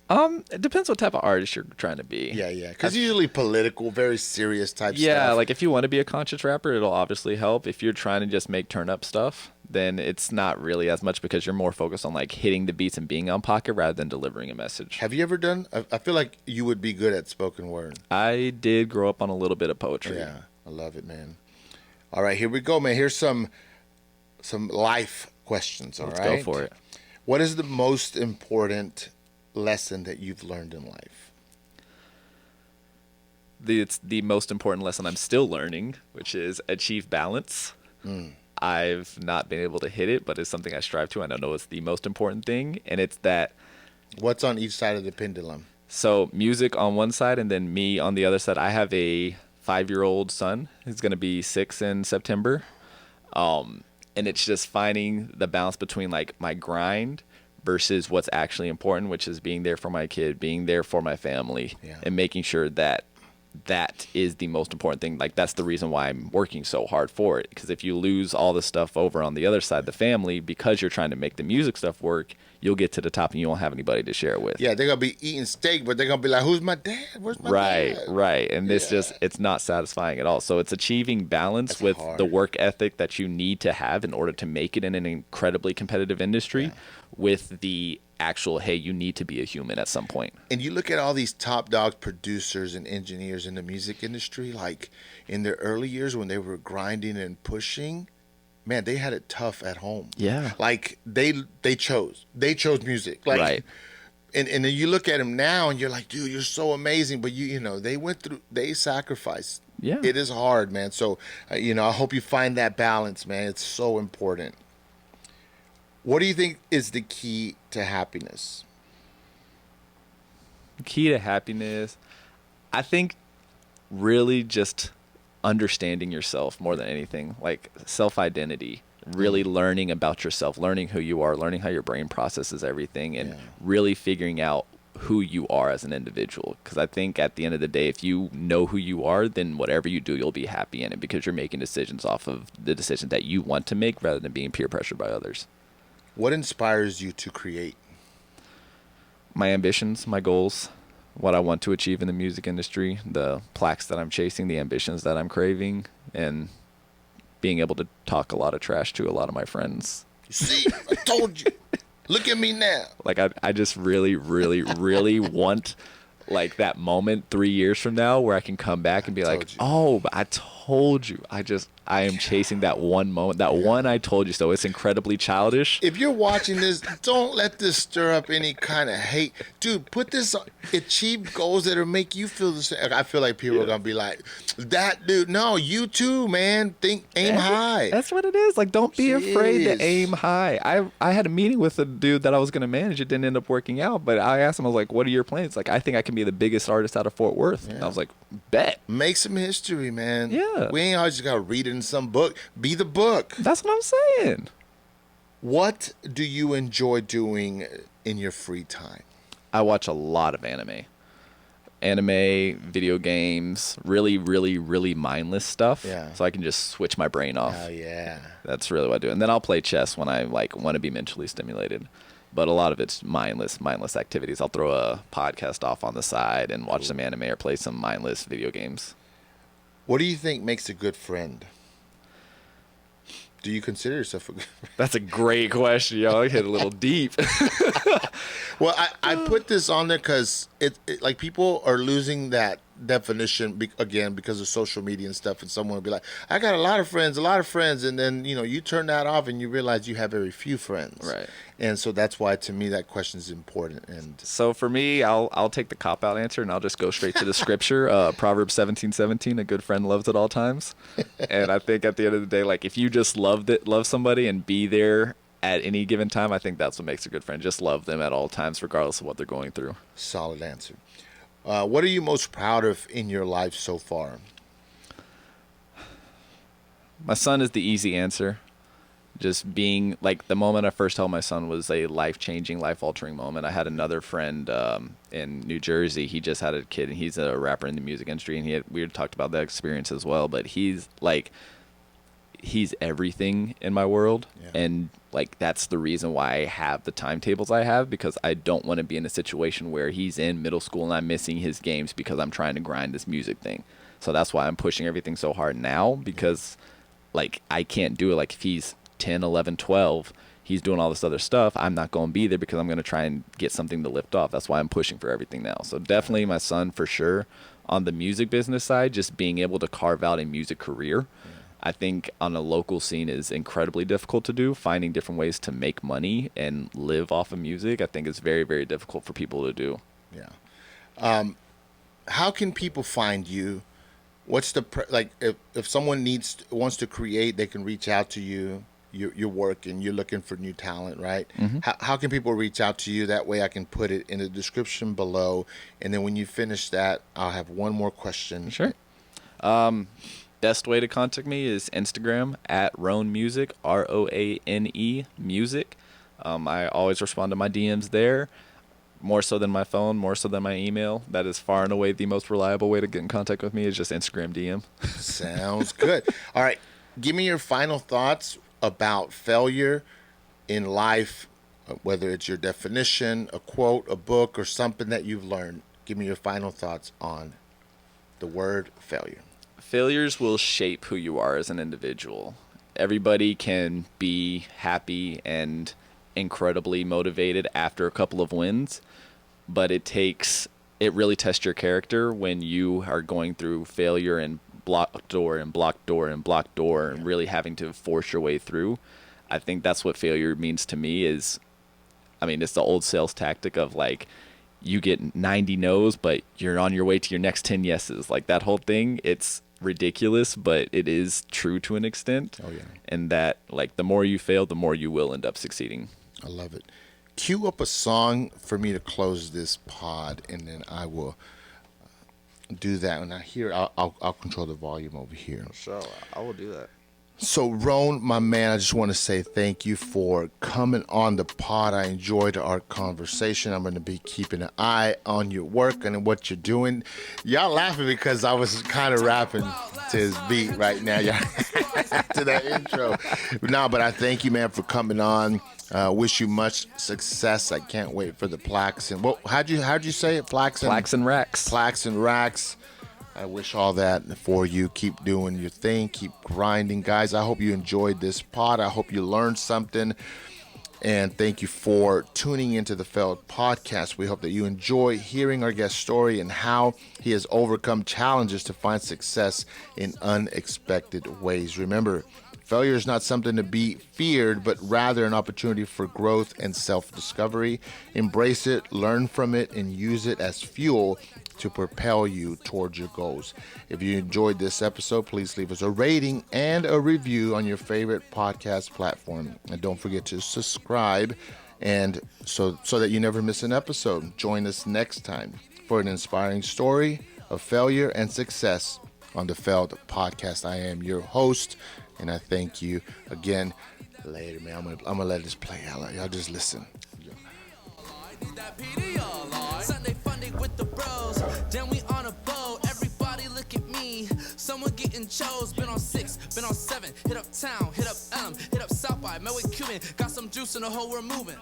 It depends what type of artist you're trying to be. Yeah. Because usually political, very serious type stuff. Yeah, like if you want to be a conscious rapper, it'll obviously help. If you're trying to just make turn up stuff, then it's not really as much, because you're more focused on like hitting the beats and being on pocket rather than delivering a message. Have you ever done? I feel like you would be good at spoken word. I did grow up on a little bit of poetry. Yeah, I love it, man. All right, here we go, man. Here's some life questions. All right, Let's go for it. What is the most important lesson that you've learned in life? It's the most important lesson I'm still learning, which is achieve balance. I've not been able to hit it, but it's something I strive to, and I know it's the most important thing. And it's that. What's on each side of the pendulum? So music on one side and then me on the other side. I have a 5-year-old son. He's going to be 6 in September. And it's just finding the balance between like my grind versus what's actually important, which is being there for my kid, being there for my family, and making sure that that is the most important thing. Like, that's the reason why I'm working so hard for it. Because if you lose all the stuff over on the other side, the family, because you're trying to make the music stuff work, you'll get to the top and you won't have anybody to share it with. Yeah, they're going to be eating steak, but they're going to be like, who's my dad? Where's my dad? Right. And it's not satisfying at all. So it's achieving balance with the work ethic that you need to have in order to make it in an incredibly competitive industry with the actual, hey, you need to be a human at some point. And you look at all these top dog producers and engineers in the music industry, like in their early years when they were grinding and pushing, man, they had it tough at home. Yeah. Like they chose music. Like, right. And then you look at them now and you're like, dude, you're so amazing. But you know, they sacrificed. Yeah. It is hard, man. So, I hope you find that balance, man. It's so important. What do you think is the key to happiness? Key to happiness, I think really just understanding yourself more than anything, like self-identity, really learning about yourself, learning who you are, learning how your brain processes everything, and really figuring out who you are as an individual. Because I think at the end of the day, if you know who you are, then whatever you do, you'll be happy in it because you're making decisions off of the decisions that you want to make rather than being peer pressured by others. What inspires you to create? My ambitions, my goals, what I want to achieve in the music industry, the plaques that I'm chasing, the ambitions that I'm craving, and being able to talk a lot of trash to a lot of my friends. You see, I told you. Look at me now. Like, I just really, really, really want, like, that moment 3 years from now where I can come back and be like, oh, but I told you. I am chasing that one moment, that one I told you so. It's incredibly childish. If you're watching this, don't let this stir up any kind of hate. Dude, put this on. Achieve goals that will make you feel the same. I feel like people are going to be like, that dude, no, you too, man. Aim high. That's what it is. Like, don't be afraid to aim high. I had a meeting with a dude that I was going to manage. It didn't end up working out, but I asked him, I was like, what are your plans? Like, I think I can be the biggest artist out of Fort Worth. And I was like, bet. Make some history, man. Yeah. We ain't always got to read it in some book. Be the book. That's what I'm saying. What do you enjoy doing in your free time? I watch a lot of anime, video games, really, really, really mindless stuff. Yeah. So I can just switch my brain off. Oh, yeah. That's really what I do. And then I'll play chess when I want to be mentally stimulated. But a lot of it's mindless activities. I'll throw a podcast off on the side and watch some anime or play some mindless video games. What do you think makes a good friend? Do you consider yourself a good friend? That's a great question, yo. I hit a little deep. Well, I put this on there because it like people are losing that definition again because of social media and stuff. And someone will be like, I got a lot of friends. And then, you turn that off and you realize you have very few friends. Right. And so that's why, to me, that question is important. And so for me, I'll take the cop-out answer and I'll just go straight to the scripture. Proverbs 17:17, a good friend loves at all times. And I think at the end of the day, like, if you just love somebody and be there at any given time, I think that's what makes a good friend. Just love them at all times, regardless of what they're going through. Solid answer. What are you most proud of in your life so far? My son is the easy answer. Just being, like, the moment I first held my son was a life-changing, life-altering moment. I had another friend in New Jersey. He just had a kid, and he's a rapper in the music industry, and we had talked about that experience as well. But he's everything in my world, and, like, that's the reason why I have the timetables I have, because I don't want to be in a situation where he's in middle school and I'm missing his games because I'm trying to grind this music thing. So that's why I'm pushing everything so hard now, because, like, I can't do it. Like, if he's 10, 11, 12, he's doing all this other stuff, I'm not going to be there because I'm going to try and get something to lift off. That's why I'm pushing for everything now. So definitely my son for sure. On the music business side, just being able to carve out a music career, I think on a local scene is incredibly difficult to do. Finding different ways to make money and live off of music, I think is very, very difficult for people to do. Yeah. How can people find you? What's the if someone wants to create, they can reach out to you. Your work, and you're looking for new talent, right? Mm-hmm. How can people reach out to you? That way I can put it in the description below. And then when you finish that, I'll have one more question. Sure. Best way to contact me is Instagram at Roane Music, Roane Music. I always respond to my DMs there, more so than my phone, more so than my email. That is far and away the most reliable way to get in contact with me is just Instagram DM. Sounds good. All right. Give me your final thoughts about failure in life, whether it's your definition, a quote, a book, or something that you've learned. Give me your final thoughts on the word failure. Failures will shape who you are as an individual. Everybody can be happy and incredibly motivated after a couple of wins, but it really tests your character when you are going through failure and blocked door and blocked door and blocked door and really having to force your way through. I think that's what failure means to me it's the old sales tactic of like, you get 90 no's, but you're on your way to your next 10 yeses. Like that whole thing, it's ridiculous, but it is true to an extent. Oh, yeah. And that, like, the more you fail, the more you will end up succeeding. I love it. Cue up a song for me to close this pod, and then I will do that. When I hear it, I'll control the volume over here. So I will do that. So, Roane, my man, I just want to say thank you for coming on the pod. I enjoyed our conversation. I'm going to be keeping an eye on your work and what you're doing. Y'all laughing because I was kind of rapping to his beat right now, y'all, to that intro. No, but I thank you, man, for coming on. Wish you much success. I can't wait for the plaques. And how'd you say it? Plaques and racks. Plaques and racks. I wish all that for you. Keep doing your thing. Keep grinding. Guys, I hope you enjoyed this pod. I hope you learned something. And thank you for tuning into the Failed Podcast. We hope that you enjoy hearing our guest story and how he has overcome challenges to find success in unexpected ways. Remember, failure is not something to be feared, but rather an opportunity for growth and self-discovery. Embrace it, learn from it, and use it as fuel to propel you towards your goals. If you enjoyed this episode, please leave us a rating and a review on your favorite podcast platform. And don't forget to subscribe and so that you never miss an episode. Join us next time for an inspiring story of failure and success on the Failed Podcast. I am your host, and I thank you again. Later, man. I'm gonna let this play out. Y'all just listen. Sunday Funday with the bros. Then we on a boat. Everybody look at me. Someone getting chose. Been on 6, been on 7. Hit up town, hit up Elm, hit up South by. Met with Cuban. Got some juice in the hole we're moving.